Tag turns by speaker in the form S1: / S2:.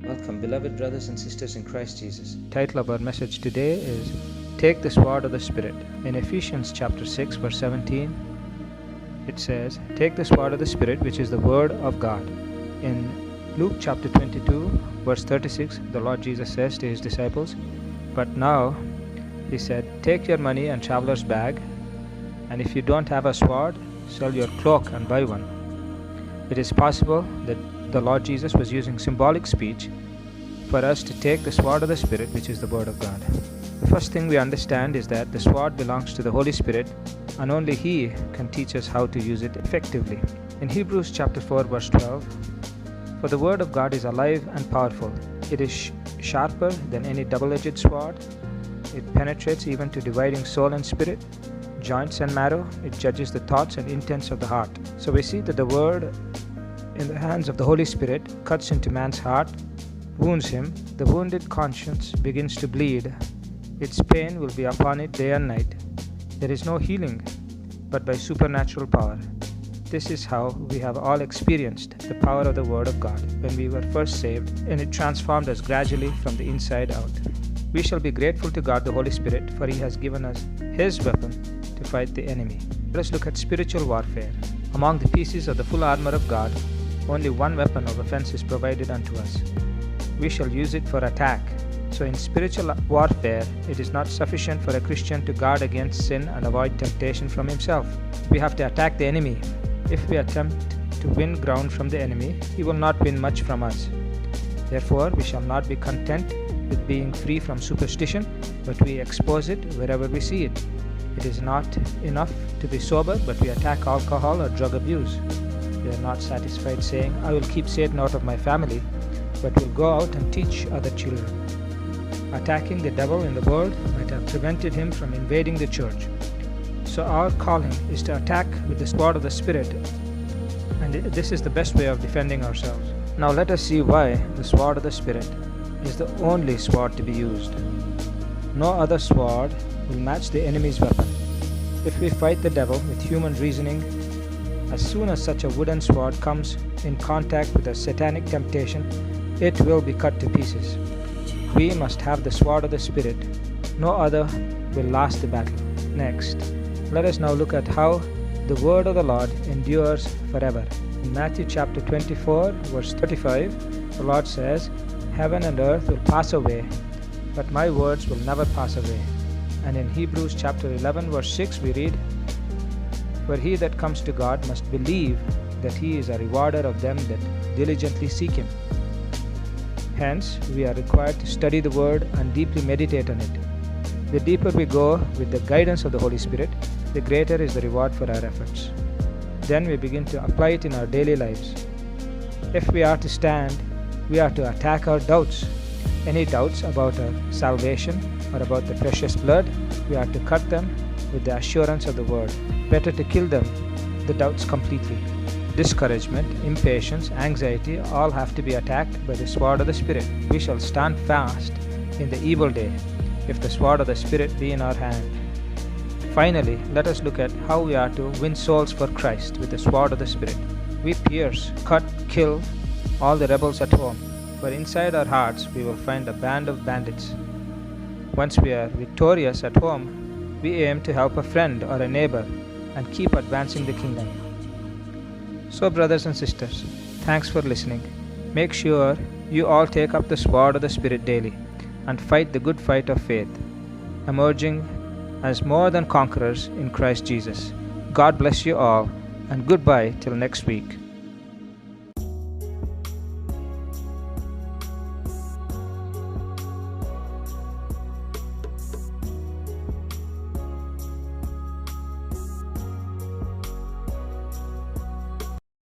S1: Welcome, beloved brothers and sisters in Christ Jesus.
S2: The title of our message today is Take the Sword of the Spirit. In Ephesians chapter 6 verse 17, it says, Take the sword of the Spirit, which is the word of God. In Luke chapter 22 verse 36, the Lord Jesus says to his disciples, But now, he said, take your money and traveler's bag, and if you don't have a sword, sell your cloak and buy one. It is possible that the Lord Jesus was using symbolic speech for us to take the sword of the Spirit, which is the Word of God. The first thing we understand is that the sword belongs to the Holy Spirit, and only He can teach us how to use it effectively. In Hebrews chapter 4 verse 12, For the Word of God is alive and powerful. It is sharper than any double-edged sword. It penetrates even to dividing soul and spirit, joints and marrow. It judges the thoughts and intents of the heart. So we see that the Word in the hands of the Holy Spirit cuts into man's heart, wounds him. The wounded conscience begins to bleed. Its pain will be upon it day and night. There is no healing but by supernatural power. This is how we have all experienced the power of the Word of God when we were first saved, and it transformed us gradually from the inside out. We shall be grateful to God the Holy Spirit, for He has given us His weapon to fight the enemy. Let us look at spiritual warfare. Among the pieces of the full armor of God, only one weapon of offense is provided unto us. We shall use it for attack. So in spiritual warfare, it is not sufficient for a Christian to guard against sin and avoid temptation from himself. We have to attack the enemy. If we attempt to win ground from the enemy, he will not win much from us. Therefore, we shall not be content with being free from superstition, but we expose it wherever we see it. It is not enough to be sober, but we attack alcohol or drug abuse. We are not satisfied saying, I will keep Satan out of my family, but will go out and teach other children. Attacking the devil in the world might have prevented him from invading the church. So our calling is to attack with the sword of the Spirit, and this is the best way of defending ourselves. Now let us see why the sword of the Spirit is the only sword to be used. No other sword will match the enemy's weapon. If we fight the devil with human reasoning, as soon as such a wooden sword comes in contact with a satanic temptation, it will be cut to pieces. We must have the sword of the Spirit. No other will last the battle. Next, let us now look at how the word of the Lord endures forever. In Matthew chapter 24, verse 35, the Lord says, Heaven and earth will pass away, but my words will never pass away. And in Hebrews chapter 11, verse 6, we read, For he that comes to God must believe that He is a rewarder of them that diligently seek Him. Hence, we are required to study the Word and deeply meditate on it. The deeper we go with the guidance of the Holy Spirit, the greater is the reward for our efforts. Then we begin to apply it in our daily lives. If we are to stand, we are to attack our doubts. Any doubts about our salvation or about the precious blood, we are to cut them with the assurance of the Word. Better to kill them, the doubts, completely. Discouragement, impatience, anxiety all have to be attacked by the sword of the Spirit. We shall stand fast in the evil day if the sword of the Spirit be in our hand. Finally, let us look at how we are to win souls for Christ with the sword of the Spirit. We pierce, cut, kill all the rebels at home, for inside our hearts we will find a band of bandits. Once we are victorious at home, we aim to help a friend or a neighbor and keep advancing the kingdom. So, brothers and sisters, thanks for listening. Make sure you all take up the sword of the Spirit daily and fight the good fight of faith, emerging as more than conquerors in Christ Jesus. God bless you all, and goodbye till next week.